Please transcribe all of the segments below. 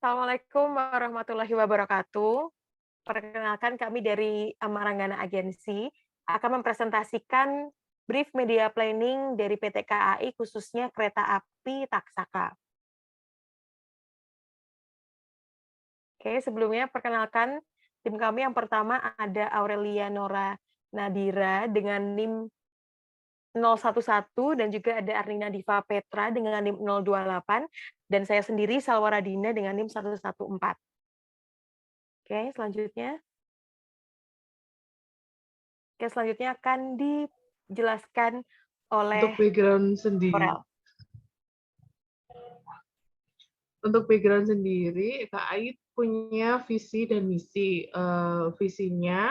Assalamualaikum warahmatullahi wabarakatuh. Perkenalkan kami dari Amaranggana Agensi akan mempresentasikan brief media planning dari PT KAI khususnya kereta api Taksaka. Oke, sebelumnya perkenalkan tim kami yang pertama ada Aurelia Nora Nadira dengan NIM 011 dan juga ada Arlina Diva Petra dengan NIM 028 dan saya sendiri Salwa Radina dengan NIM 114. Oke, selanjutnya. Oke, selanjutnya akan dijelaskan oleh Untuk background sendiri, Aurel. KAI punya visi dan misi. Visinya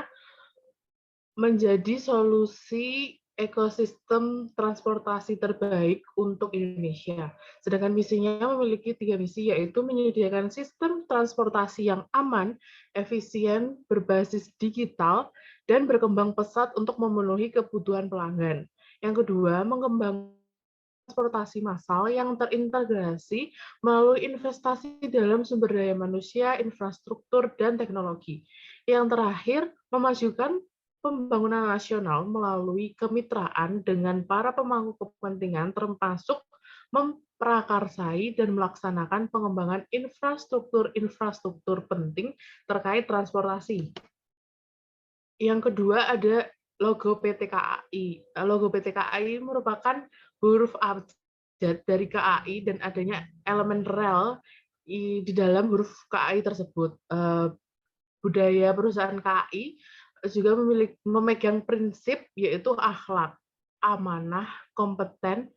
menjadi solusi ekosistem transportasi terbaik untuk Indonesia. Sedangkan misinya memiliki 3 misi, yaitu menyediakan sistem transportasi yang aman, efisien, berbasis digital, dan berkembang pesat untuk memenuhi kebutuhan pelanggan. Yang kedua, mengembangkan transportasi massal yang terintegrasi melalui investasi dalam sumber daya manusia, infrastruktur, dan teknologi. Yang terakhir, memajukan pembangunan nasional melalui kemitraan dengan para pemangku kepentingan termasuk memprakarsai dan melaksanakan pengembangan infrastruktur-infrastruktur penting terkait transportasi. Yang kedua ada logo PT KAI. Logo PT KAI merupakan huruf abjad dari KAI dan adanya elemen rel di dalam huruf KAI tersebut. Budaya perusahaan KAI juga memegang prinsip yaitu akhlak, amanah, kompeten,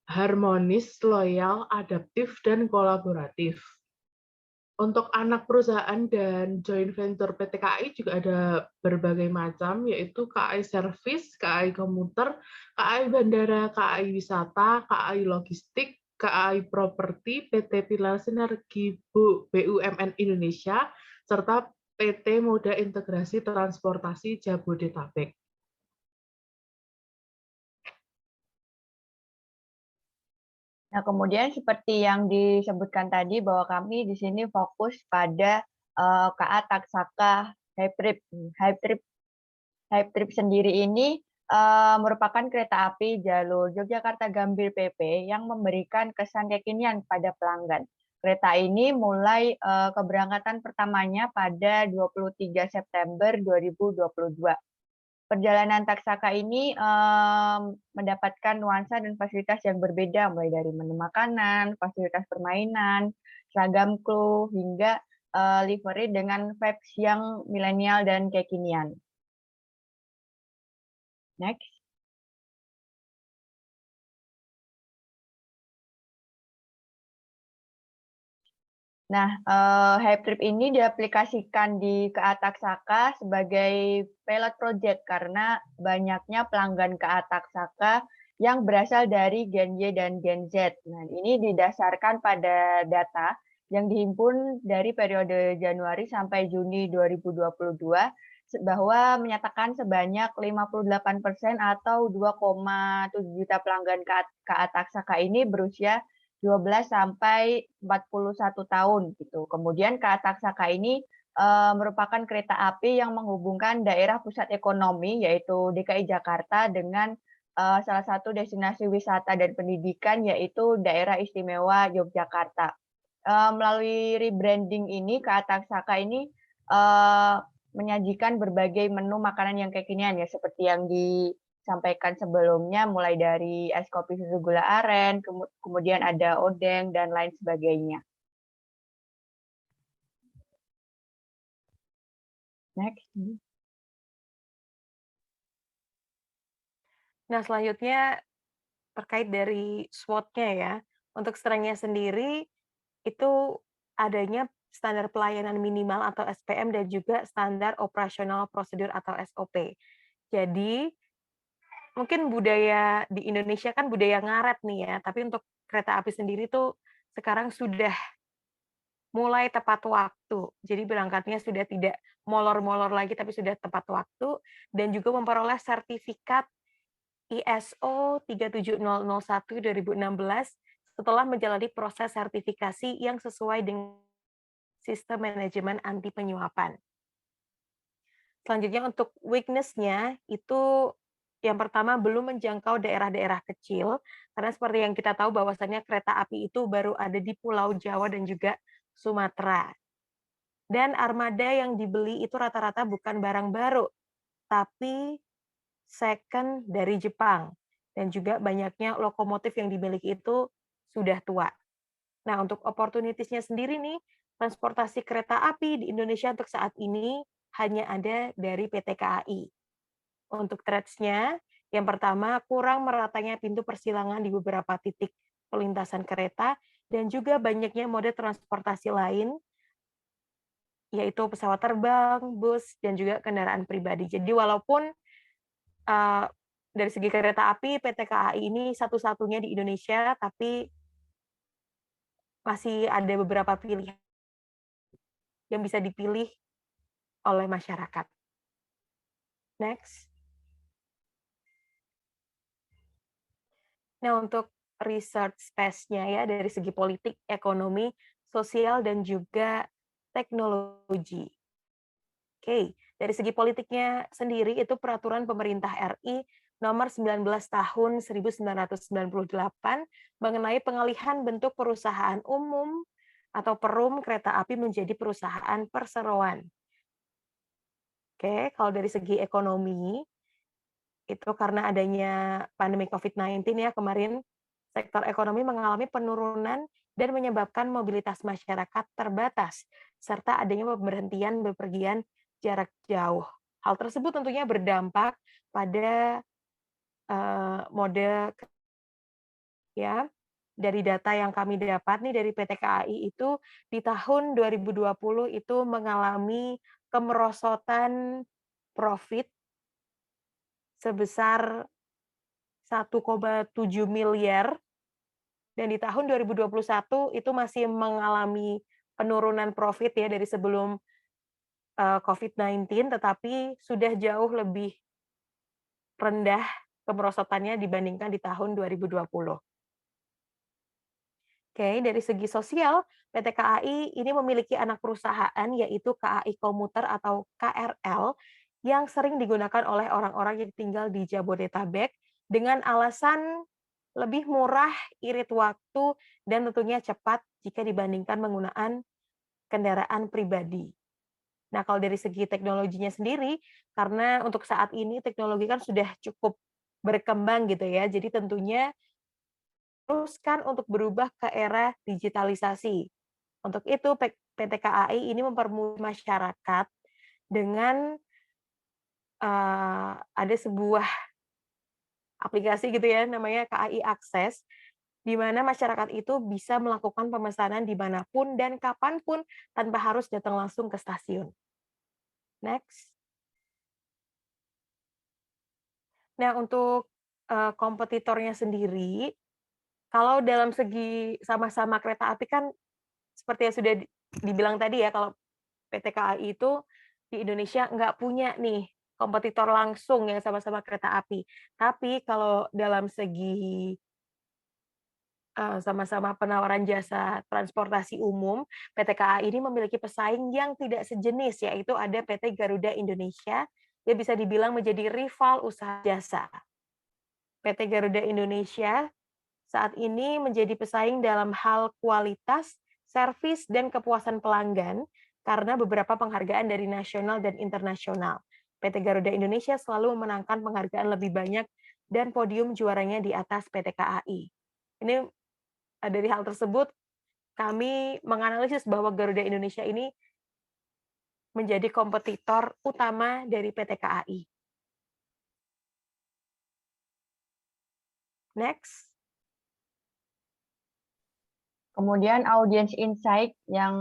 harmonis, loyal, adaptif, dan kolaboratif. Untuk anak perusahaan dan joint venture PT KAI juga ada berbagai macam, yaitu KAI Service, KAI Komuter, KAI Bandara, KAI Wisata, KAI Logistik, KAI Properti, PT Pilar Sinergi BUMN Indonesia, serta PT Moda Integrasi Transportasi Jabodetabek. Nah, kemudian seperti yang disebutkan tadi bahwa kami di sini fokus pada KA Taksaka Hype Trip sendiri ini merupakan kereta api jalur Yogyakarta Gambir PP yang memberikan kesan kekinian pada pelanggan. Kereta ini mulai keberangkatan pertamanya pada 23 September 2022. Perjalanan Taksaka ini mendapatkan nuansa dan fasilitas yang berbeda, mulai dari menu makanan, fasilitas permainan, seragam kru, hingga livery dengan vibes yang milenial dan kekinian. Next. Nah, Hype Trip ini diaplikasikan di KA Taksaka sebagai pilot project karena banyaknya pelanggan KA Taksaka yang berasal dari Gen Y dan Gen Z. Nah, ini didasarkan pada data yang dihimpun dari periode Januari sampai Juni 2022 bahwa menyatakan sebanyak 58% atau 2,7 juta pelanggan KA Taksaka ini berusia 12 sampai 41 tahun gitu. Kemudian KA Taksaka ini merupakan kereta api yang menghubungkan daerah pusat ekonomi yaitu DKI Jakarta dengan salah satu destinasi wisata dan pendidikan yaitu daerah istimewa Yogyakarta. Melalui rebranding ini KA Taksaka ini menyajikan berbagai menu makanan yang kekinian ya seperti yang disampaikan sebelumnya, mulai dari es kopi susu gula aren, kemudian ada odeng, dan lain sebagainya. Next. Nah, selanjutnya terkait dari SWOT-nya ya. Untuk strength-nya sendiri itu adanya standar pelayanan minimal atau SPM dan juga standar operasional prosedur atau SOP. Jadi mungkin budaya di Indonesia kan budaya ngaret nih ya, tapi untuk kereta api sendiri tuh sekarang sudah mulai tepat waktu. Jadi berangkatnya sudah tidak molor-molor lagi, tapi sudah tepat waktu dan juga memperoleh sertifikat ISO 37001 2016 setelah menjalani proses sertifikasi yang sesuai dengan sistem manajemen anti penyuapan. Selanjutnya untuk weakness-nya itu yang pertama belum menjangkau daerah-daerah kecil, karena seperti yang kita tahu bahwasannya kereta api itu baru ada di Pulau Jawa dan juga Sumatera. Dan armada yang dibeli itu rata-rata bukan barang baru, tapi second dari Jepang. Dan juga banyaknya lokomotif yang dimiliki itu sudah tua. Nah, untuk opportunities-nya sendiri nih, transportasi kereta api di Indonesia untuk saat ini hanya ada dari PT KAI. Untuk threats-nya, yang pertama kurang meratanya pintu persilangan di beberapa titik pelintasan kereta dan juga banyaknya mode transportasi lain yaitu pesawat terbang, bus, dan juga kendaraan pribadi. Jadi walaupun dari segi kereta api PT KAI ini satu-satunya di Indonesia, tapi masih ada beberapa pilihan yang bisa dipilih oleh masyarakat. Next. Nah, untuk research space-nya ya dari segi politik, ekonomi, sosial, dan juga teknologi. Oke, dari segi politiknya sendiri itu peraturan pemerintah RI nomor 19 tahun 1998 mengenai pengalihan bentuk perusahaan umum atau perum kereta api menjadi perusahaan perseroan. Oke, kalau dari segi ekonomi, itu karena adanya pandemi COVID-19 ya kemarin, sektor ekonomi mengalami penurunan dan menyebabkan mobilitas masyarakat terbatas, serta adanya pemberhentian bepergian jarak jauh. Hal tersebut tentunya berdampak pada mode ya. Dari data yang kami dapat nih dari PT KAI itu di tahun 2020 itu mengalami kemerosotan profit sebesar 1,7 miliar dan di tahun 2021 itu masih mengalami penurunan profit ya dari sebelum COVID-19, tetapi sudah jauh lebih rendah kemerosotannya dibandingkan di tahun 2020. Oke, dari segi sosial, PT KAI ini memiliki anak perusahaan yaitu KAI Komuter atau KRL yang sering digunakan oleh orang-orang yang tinggal di Jabodetabek dengan alasan lebih murah, irit waktu, dan tentunya cepat jika dibandingkan menggunakan kendaraan pribadi. Nah, kalau dari segi teknologinya sendiri, karena untuk saat ini teknologi kan sudah cukup berkembang gitu ya, jadi tentunya teruskan untuk berubah ke era digitalisasi. Untuk itu, PT KAI ini mempermudah masyarakat dengan ada sebuah aplikasi gitu ya, namanya KAI Akses, di mana masyarakat itu bisa melakukan pemesanan dimanapun dan kapanpun tanpa harus datang langsung ke stasiun. Next. Nah, untuk kompetitornya sendiri, kalau dalam segi sama-sama kereta api kan seperti yang sudah dibilang tadi ya, kalau PT KAI itu di Indonesia nggak punya nih kompetitor langsung yang sama-sama kereta api. Tapi kalau dalam segi sama-sama penawaran jasa transportasi umum, PT KAI ini memiliki pesaing yang tidak sejenis, yaitu ada PT Garuda Indonesia, yang bisa dibilang menjadi rival usaha jasa. PT Garuda Indonesia saat ini menjadi pesaing dalam hal kualitas, servis, dan kepuasan pelanggan karena beberapa penghargaan dari nasional dan internasional. PT Garuda Indonesia selalu memenangkan penghargaan lebih banyak dan podium juaranya di atas PT KAI. Ini dari hal tersebut, kami menganalisis bahwa Garuda Indonesia ini menjadi kompetitor utama dari PT KAI. Next. Kemudian audience insight yang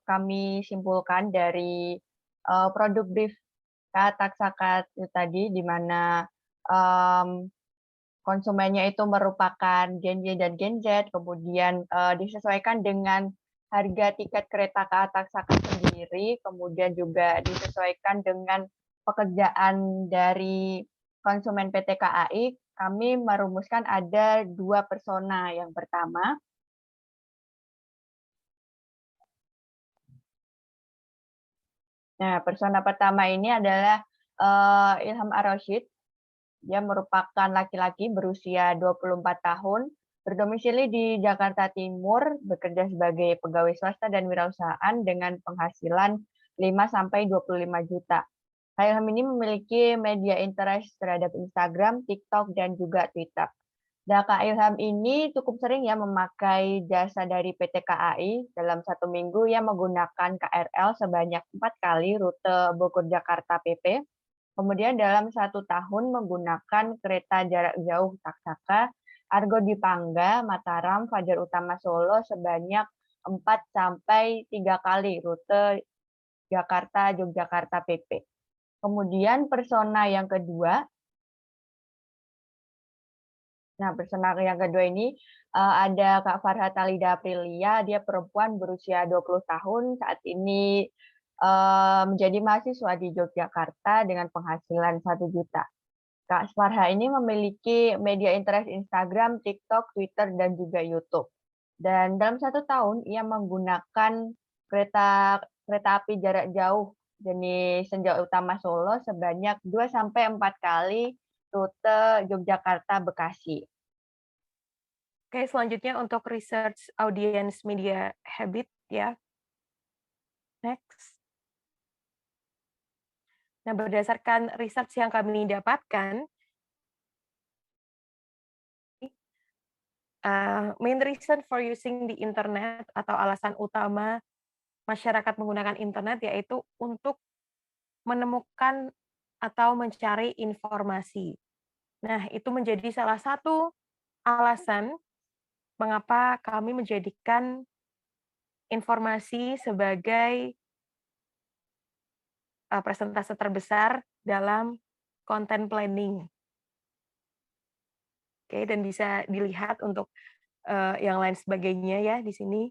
kami simpulkan dari produk brief Kak Taksaka itu tadi, di mana konsumennya itu merupakan Gen Y dan Gen Z, kemudian disesuaikan dengan harga tiket kereta Kak Taksaka sendiri, kemudian juga disesuaikan dengan pekerjaan dari konsumen PT KAI. Kami merumuskan ada 2 persona. Yang pertama, Nah, persona pertama ini adalah Ilham Ar-Rasyid. Dia merupakan laki-laki berusia 24 tahun, berdomisili di Jakarta Timur, bekerja sebagai pegawai swasta dan wirausahaan dengan penghasilan 5 sampai 25 juta. Ilham ini memiliki media interest terhadap Instagram, TikTok, dan juga Twitter. Dan Kak Ilham ini cukup sering ya memakai jasa dari PT KAI. Dalam satu minggu ia menggunakan KRL sebanyak 4 kali rute Bogor-Jakarta PP. Kemudian dalam 1 tahun menggunakan kereta jarak jauh Taksaka, Argo Dipangga, Mataram, Fajar Utama Solo sebanyak 4 sampai 3 kali rute Jakarta-Yogyakarta PP. Kemudian persona yang kedua, ini ada Kak Farhat Talida Aprilia, dia perempuan berusia 20 tahun, saat ini menjadi mahasiswa di Yogyakarta dengan penghasilan 1 juta. Kak Farha ini memiliki media interest Instagram, TikTok, Twitter, dan juga YouTube. Dan dalam 1 tahun ia menggunakan kereta api jarak jauh jenis Senja Utama Solo sebanyak 2 sampai 4 kali rute Yogyakarta Bekasi. Oke, selanjutnya untuk research audience media habit ya. Next. Nah, berdasarkan research yang kami dapatkan, main reason for using the internet atau alasan utama masyarakat menggunakan internet yaitu untuk menemukan atau mencari informasi. Nah, itu menjadi salah satu alasan mengapa kami menjadikan informasi sebagai persentase terbesar dalam content planning. Oke, dan bisa dilihat untuk yang lain sebagainya ya di sini.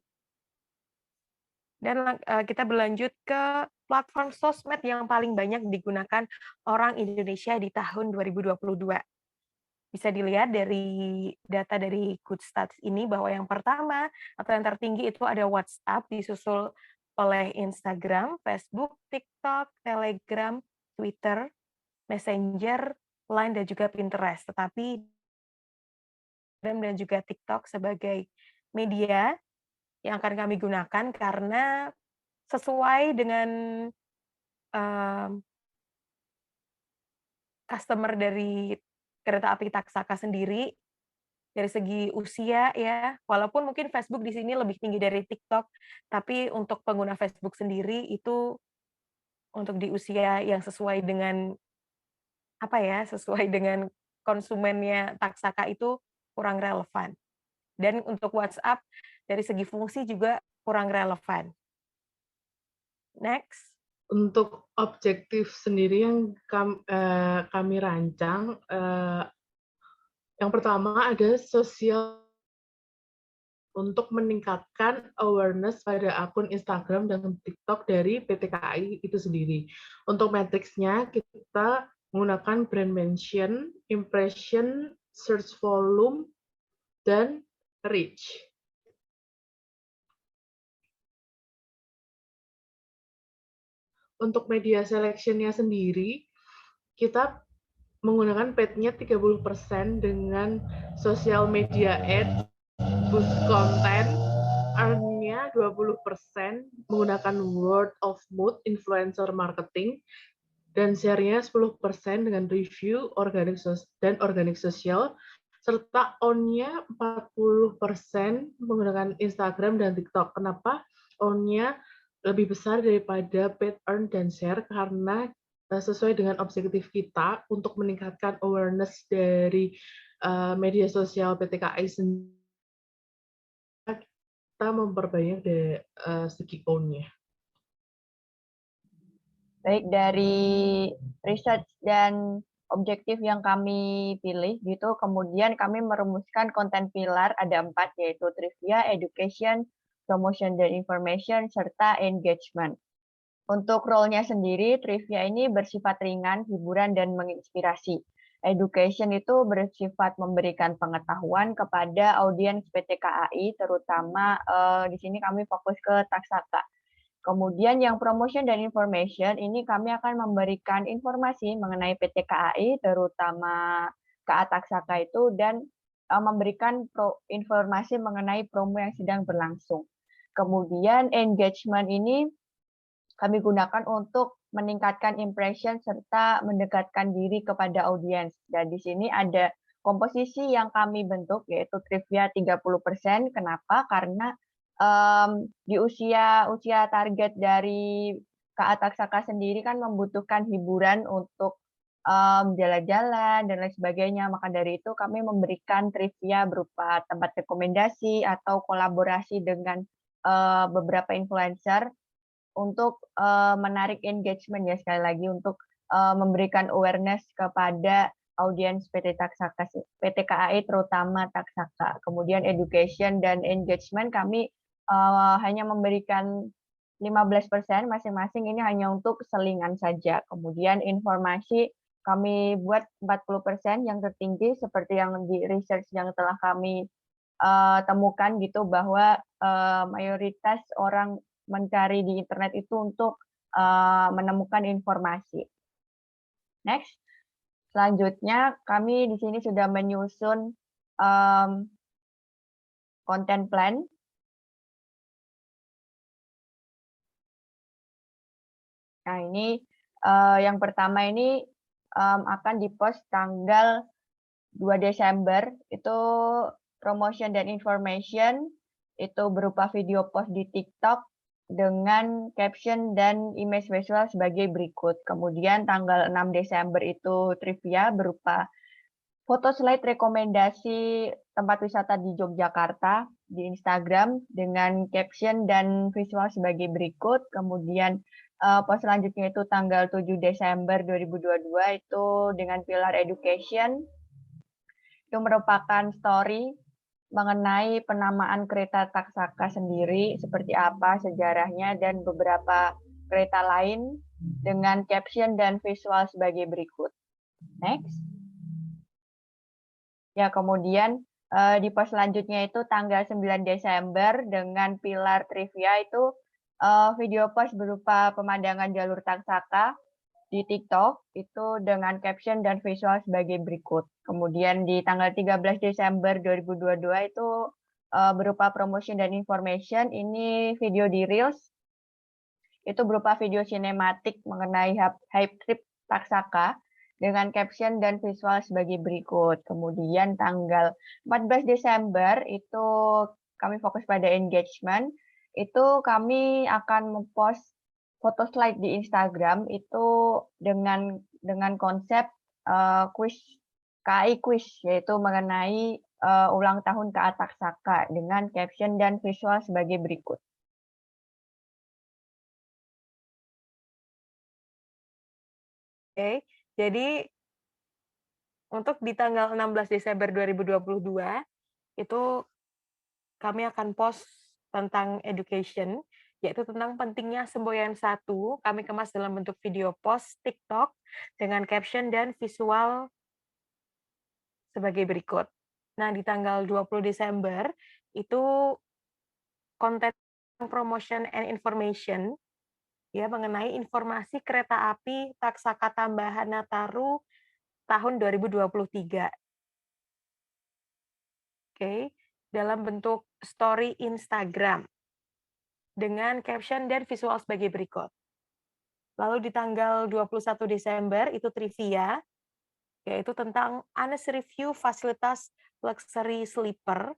Dan kita berlanjut ke platform sosmed yang paling banyak digunakan orang Indonesia di tahun 2022. Bisa dilihat dari data dari Goodstats ini bahwa yang pertama atau yang tertinggi itu ada WhatsApp, disusul oleh Instagram, Facebook, TikTok, Telegram, Twitter, Messenger, Line, dan juga Pinterest. Tetapi Instagram dan juga TikTok sebagai media yang akan kami gunakan karena sesuai dengan customer dari kereta api Taksaka sendiri, dari segi usia ya, walaupun mungkin Facebook di sini lebih tinggi dari TikTok, tapi untuk pengguna Facebook sendiri itu untuk di usia yang sesuai dengan apa ya, sesuai dengan konsumennya Taksaka itu kurang relevan. Dan untuk WhatsApp dari segi fungsi juga kurang relevan. Next. Untuk objektif sendiri yang kami rancang, yang pertama ada sosial untuk meningkatkan awareness pada akun Instagram dan TikTok dari PT KAI itu sendiri. Untuk matriksnya kita menggunakan brand mention, impression, search volume, dan reach. Untuk media selection-nya sendiri, kita menggunakan paid-nya 30% dengan social media ads, boost content, earn-nya 20% menggunakan word of mouth influencer marketing, dan share-nya 10% dengan review dan organik sosial, serta on-nya 40% menggunakan Instagram dan TikTok. Kenapa on-nya lebih besar daripada paid, earn, dan share? Karena sesuai dengan objektif kita untuk meningkatkan awareness dari media sosial PT KAI sendiri, kita memperbanyak dari segi on-nya. Baik, dari research dan objektif yang kami pilih gitu, kemudian kami merumuskan konten pilar ada 4, yaitu trivia, education, promotion dan information, serta engagement. Untuk role-nya sendiri, trivia ini bersifat ringan, hiburan, dan menginspirasi. Education itu bersifat memberikan pengetahuan kepada audiens PT KAI, terutama di sini kami fokus ke Taksaka. Kemudian yang promotion dan information ini kami akan memberikan informasi mengenai PT KAI terutama KA Taksaka itu dan memberikan informasi mengenai promo yang sedang berlangsung. Kemudian engagement ini kami gunakan untuk meningkatkan impression serta mendekatkan diri kepada audiens. Dan di sini ada komposisi yang kami bentuk yaitu trivia 30%. Kenapa? Karena di usia target dari KA Taksaka sendiri kan membutuhkan hiburan untuk jalan-jalan dan lain sebagainya. Maka dari itu kami memberikan trivia berupa tempat rekomendasi atau kolaborasi dengan beberapa influencer untuk menarik engagement ya sekali lagi untuk memberikan awareness kepada audiens PT Taksaka, PT KAI terutama Taksaka. Kemudian education dan engagement kami hanya memberikan 15% masing-masing, ini hanya untuk selingan saja. Kemudian informasi kami buat 40% yang tertinggi seperti yang di research yang telah kami temukan gitu bahwa mayoritas orang mencari di internet itu untuk menemukan informasi. Next, selanjutnya kami di sini sudah menyusun content plan. Nah ini yang pertama ini akan dipost tanggal 2 Desember, itu promotion dan information, itu berupa video post di TikTok dengan caption dan image visual sebagai berikut. Kemudian tanggal 6 Desember itu trivia berupa foto slide rekomendasi tempat wisata di Yogyakarta di Instagram dengan caption dan visual sebagai berikut. Kemudian post selanjutnya itu tanggal 7 Desember 2022 itu dengan pilar education. Itu merupakan story mengenai penamaan kereta Taksaka sendiri, seperti apa sejarahnya, dan beberapa kereta lain dengan caption dan visual sebagai berikut. Next. Ya, kemudian di post selanjutnya itu tanggal 9 Desember dengan pilar trivia itu video post berupa pemandangan jalur Taksaka di TikTok itu dengan caption dan visual sebagai berikut. Kemudian di tanggal 13 Desember 2022 itu berupa promotion dan information, ini video di Reels. Itu berupa video sinematik mengenai hype trip Taksaka dengan caption dan visual sebagai berikut. Kemudian tanggal 14 Desember itu kami fokus pada engagement. Itu kami akan mempost foto slide di Instagram itu dengan konsep quiz KAI quiz, yaitu mengenai ulang tahun KA Taksaka dengan caption dan visual sebagai berikut. Oke, jadi untuk di tanggal 16 Desember 2022 itu kami akan post tentang education, yaitu tentang pentingnya semboyan 1, kami kemas dalam bentuk video post TikTok dengan caption dan visual sebagai berikut. Nah, di tanggal 20 Desember itu konten promotion and information ya mengenai informasi kereta api Taksaka Tambahan Nataru tahun 2023. Oke, dalam bentuk story Instagram dengan caption dan visual sebagai berikut. Lalu di tanggal 21 Desember itu trivia, yaitu tentang honest review fasilitas luxury sleeper,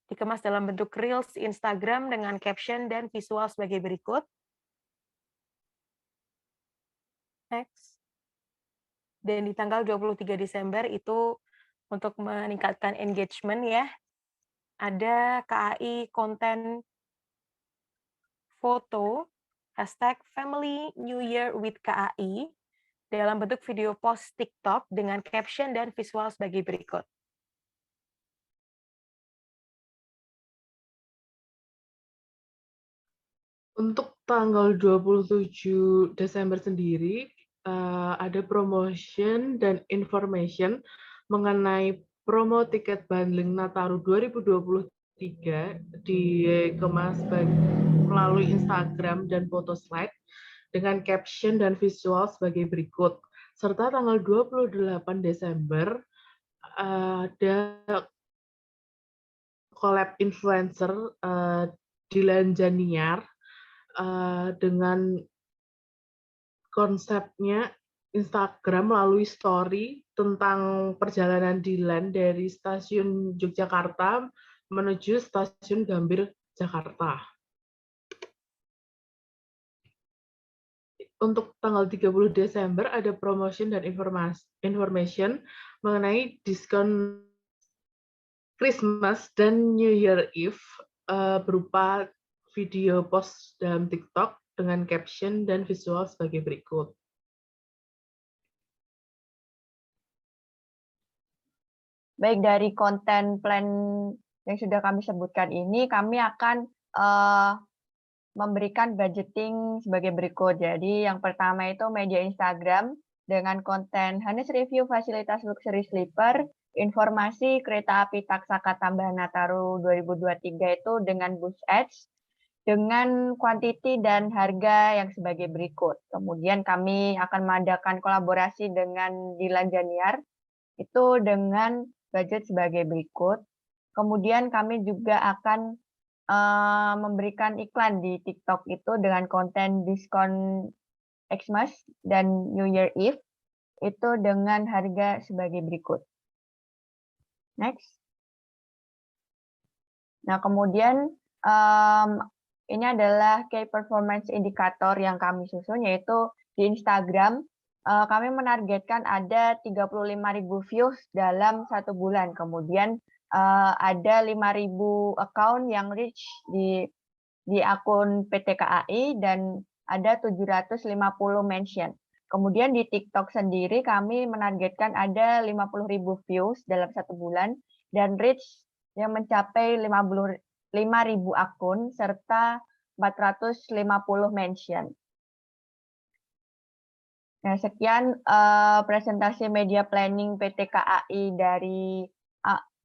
dikemas dalam bentuk Reels Instagram dengan caption dan visual sebagai berikut. Next. Dan di tanggal 23 Desember itu untuk meningkatkan engagement ya, ada KAI konten foto #Family New Year with KAI dalam bentuk video post TikTok dengan caption dan visual sebagai berikut. Untuk tanggal 27 Desember sendiri, ada promotion dan information mengenai promo tiket bundling Nataru 2023 dikemas melalui Instagram dan foto slide dengan caption dan visual sebagai berikut. Serta tanggal 28 Desember ada collab influencer Dilan Janiar dengan konsepnya Instagram melalui story tentang perjalanan Dilan dari stasiun Yogyakarta menuju stasiun Gambir, Jakarta. Untuk tanggal 30 Desember ada promotion dan information mengenai diskon Christmas dan New Year Eve berupa video post dalam TikTok dengan caption dan visual sebagai berikut. Baik, dari konten plan yang sudah kami sebutkan ini, kami akan memberikan budgeting sebagai berikut. Jadi yang pertama itu media Instagram dengan konten Hanes Review Fasilitas Luxury Sleeper, informasi kereta api Taksaka tambahan Nataru 2023 itu dengan bus ads, dengan kuantiti dan harga yang sebagai berikut. Kemudian kami akan mengadakan kolaborasi dengan Dilan Janiar, itu dengan budget sebagai berikut. Kemudian kami juga akan memberikan iklan di TikTok itu dengan konten diskon Xmas dan New Year Eve itu dengan harga sebagai berikut. Next. Nah, kemudian ini adalah key performance indicator yang kami susun, yaitu di Instagram kami menargetkan ada 35.000 views dalam 1 bulan. Kemudian ada 5.000 account yang reach di akun PT KAI dan ada 750 mention. Kemudian di TikTok sendiri kami menargetkan ada 50.000 views dalam 1 bulan dan reach yang mencapai 5.000 akun serta 450 mention. Nah, sekian presentasi media planning PT KAI dari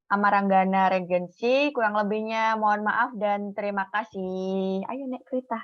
Amaranggana Regency. Kurang lebihnya mohon maaf dan terima kasih. Ayo naik kereta.